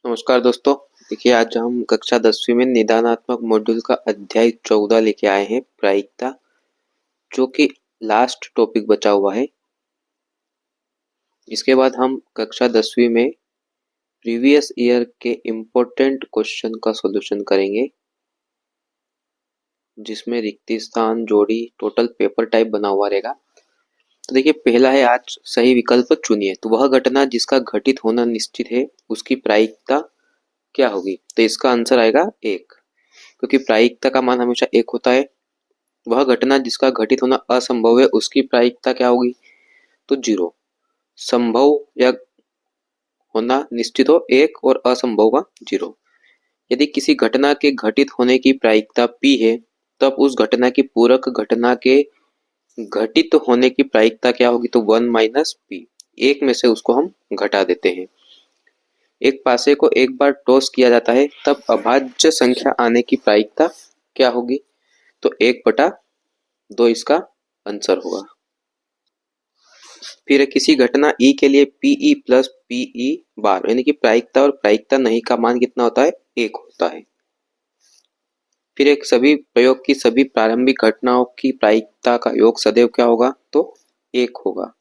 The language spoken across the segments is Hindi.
नमस्कार दोस्तों। देखिए, आज हम कक्षा 10वीं में निदानात्मक मॉड्यूल का अध्याय 14 लेके आए हैं, प्रायिकता, जो कि लास्ट टॉपिक बचा हुआ है। इसके बाद हम कक्षा 10वीं में प्रीवियस ईयर के इम्पोर्टेंट क्वेश्चन का सॉल्यूशन करेंगे, जिसमें रिक्ति स्थान, जोड़ी, टोटल पेपर टाइप बना हुआ रहेगा। तो देखिए, पहला है, आज सही विकल्प चुनिए। तो वह घटना जिसका घटित होना निश्चित है, उसकी प्रायिकता क्या होगी? तो इसका आंसर आएगा 1, क्योंकि प्रायिकता का मान हमेशा 1 होता है। वह घटना जिसका घटित होना असंभव है, उसकी प्रायिकता क्या होगी? तो 0। संभव या होना निश्चित हो 1 और असंभव का 0। यदि किसी घटना के घटित होने की प्रायिकता p है, तब उस घटना की पूरक घटना के घटित होने की प्रायिकता क्या होगी? तो 1 माइनस p। एक में से उसको हम घटा देते हैं। एक पासे को एक बार टॉस किया जाता है, तब अभाज्य संख्या आने की प्रायिकता क्या होगी? तो 1/2 इसका आंसर होगा। फिर किसी घटना E के लिए PE प्लस PE बार यानी कि प्रायिकता और प्रायिकता नहीं का मान कितना होता है? 1 होता है। फिर एक सभी प्रयोग की सभी प्रारंभिक घटनाओं की प्रायिकता का योग सदैव क्या होगा? तो 1 होगा।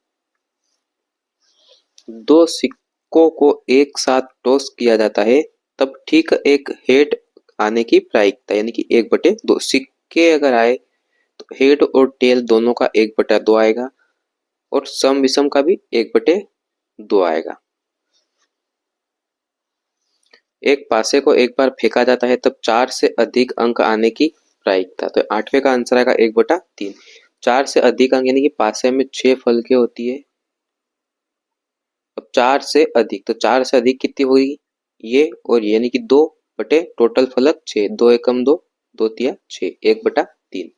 दो सिक्कों को एक साथ टॉस किया जाता है, तब ठीक एक हेड आने की प्रायिकता यानी कि 1/2 सिक्के अगर आए तो हेड और टेल दोनों का 1/2 आएगा और सम विषम का भी 1/2 आएगा। एक पासे को एक बार फेंका जाता है, तब 4 से अधिक अंक आने की प्रायिकता। तो 8वें का आंसर आएगा 1/3। 4 से अधिक अंक यानी कि पासे में 6 फलके होती है। अब 4 से अधिक, तो 4 से अधिक कितनी होगी? ये और ये यानी कि 2 बटे टोटल फलक 6। 2 एकम 2, 2 तिया 6, 1/3।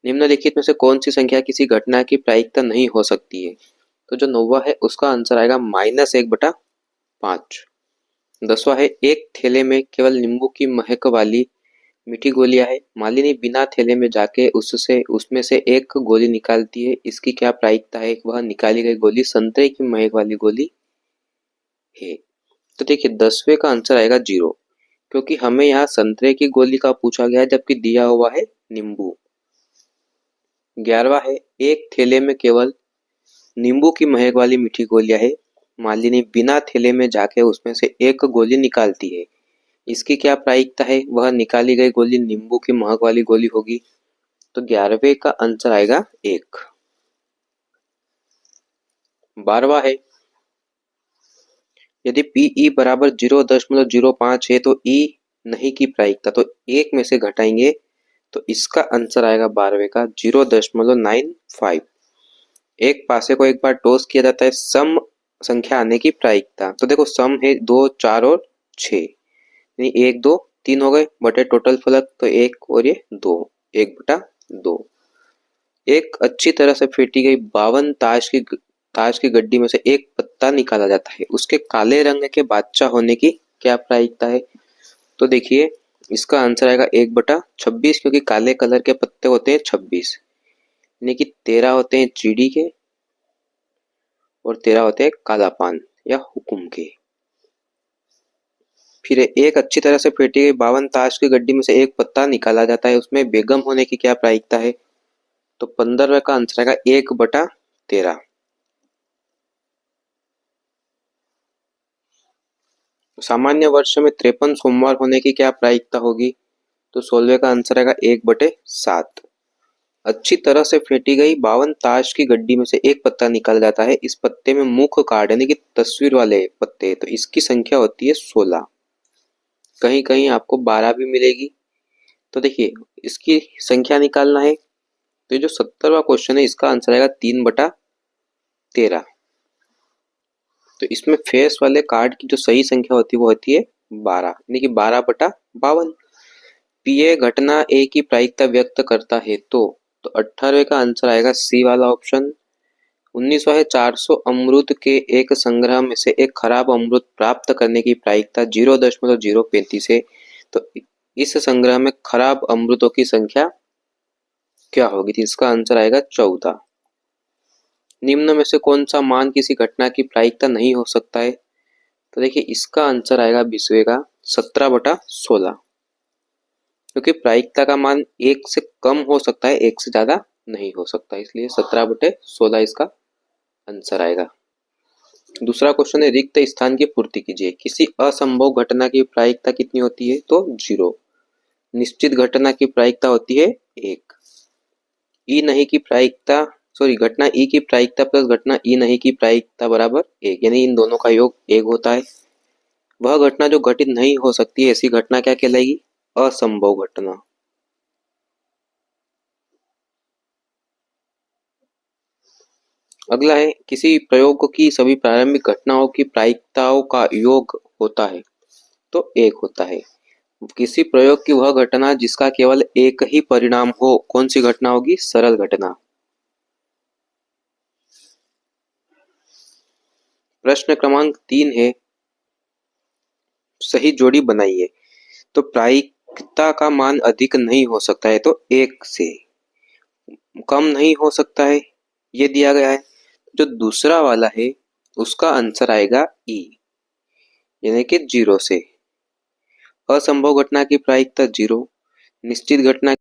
निम्नलिखित में से कौन सी संख्या किसी घटना की प्रायिकता नहीं हो सकती है? तो जो 9वां है उसका आंसर आएगा -1/5। 10वां है, एक थैले में केवल नींबू की महक वाली मीठी गोलियां है। मालिनी बिना थैले में जाके उसमें से एक गोली निकालती है। इसकी क्या प्रायिकता है? वह निकाली गई गोली संतरे की महक वाली गोली है। तो देखिए, 10वें का आंसर आएगा 0, क्योंकि हमें यहाँ संतरे की गोली का पूछा गया है, जबकि दिया हुआ है नींबू। 11वां है, एक थैले में केवल नींबू की महक वाली मीठी गोलियां है। मालिनी बिना थैले में जाके उसमें से एक गोली निकालती है। इसकी क्या प्रायिकता है? वह निकाली गई गोली नींबू की महक वाली गोली होगी। तो 11वें का आंसर आएगा 1। 12वां है, यदि PE बराबर 0.05 है तो E नहीं की प्रायिकता। तो 1 में से घटाएंगे तो इसका आंसर आएगा 12वें का 0.95। एक पासे को एक बार टॉस किया जाता है, सम संख्या आने की प्रायिकता। तो देखो, सम है 2, 4 और 6 यानी 1, 2, 3 हो गए बटे टोटल फलक। तो 1 और ये 2, 1/2। एक अच्छी तरह से फेंटी गई 52 ताश की गड्डी में से एक पत्ता निकाला जाता है। उसके काले रंग के बादशाह होने की क्या प्रायिकता है? तो देखिए, इसका आंसर आएगा 1/26, क्योंकि काले कलर के पत्ते होते हैं 26 यानी कि 13 होते हैं चीड़ी के और 13 होते हैं काला पान या हुकुम के। फिर एक अच्छी तरह से फेंटी गई 52 ताश की गड्डी में से एक पत्ता निकाला जाता है। उसमें बेगम होने की क्या प्रायिकता है? तो 15वें का आंसर आएगा 1/13। सामान्य वर्ष में 53 सोमवार होने की क्या प्रायिकता होगी? तो 16वें का आंसर आएगा 1/7। अच्छी तरह से फेंटी गई 52 ताश की गड्डी में से एक पत्ता निकाला जाता है। इस पत्ते में मुख्य कार्ड यानी कि तस्वीर वाले पत्ते, तो इसकी संख्या होती है 16। कहीं कहीं आपको 12 भी मिलेगी। तो देखिए, इसकी संख्या निकालना है। तो ये जो 70वां क्वेश्चन है, इसका आंसर आएगा 3/13। तो इसमें फेस वाले कार्ड की जो सही संख्या होती है वो होती है 12 यानी कि 12/52। पीए घटना ए की प्रायिकता व्यक्त करता है। तो 18वें का आंसर आएगा सी वाला ऑप्शन। 19वां है, 400 अमृत के एक संग्रह में से एक खराब अमृत प्राप्त करने की प्रायिकता 0.035 है। तो इस संग्रह में खराब अमृतों की संख्या क्या होगी? तो इसका आंसर आएगा 14। निम्न में से कौन सा मान किसी घटना की प्रायिकता नहीं हो सकता है? तो देखिए इसका आंसर आएगा 20वें का 17/16, क्योंकि प्रायिकता का मान 1 से कम हो सकता है, 1 से ज्यादा नहीं हो सकता, इसलिए 17/16 इसका आंसर आएगा। दूसरा क्वेश्चन है, रिक्त स्थान की पूर्ति कीजिए। किसी असंभव घटना की प्रायिकता कितनी होती है? तो 0। निश्चित घटना की प्रायिकता होती है 1। ई नहीं की प्रायिकता, सॉरी, घटना ई की प्रायिकता प्लस घटना ई नहीं की प्रायिकता बराबर 1, यानी इन दोनों का योग 1 होता है। वह घटना जो घटित नहीं हो सकती, ऐसी घटना क्या कहलाएगी? असंभव घटना। अगला है, किसी प्रयोग की सभी प्रारंभिक घटनाओं की प्रायिकताओं का योग होता है? तो 1 होता है। किसी प्रयोग की वह घटना जिसका केवल एक ही परिणाम हो, कौन सी घटना होगी? सरल घटना। प्रश्न क्रमांक 3 है, सही जोड़ी बनाइए। तो प्रायिकता का मान अधिक नहीं हो सकता है, तो 1 से कम नहीं हो सकता है, ये दिया गया है। जो दूसरा वाला है उसका आंसर आएगा ई, यानी कि 0 से। असंभव घटना की प्रायिकता 0, निश्चित घटना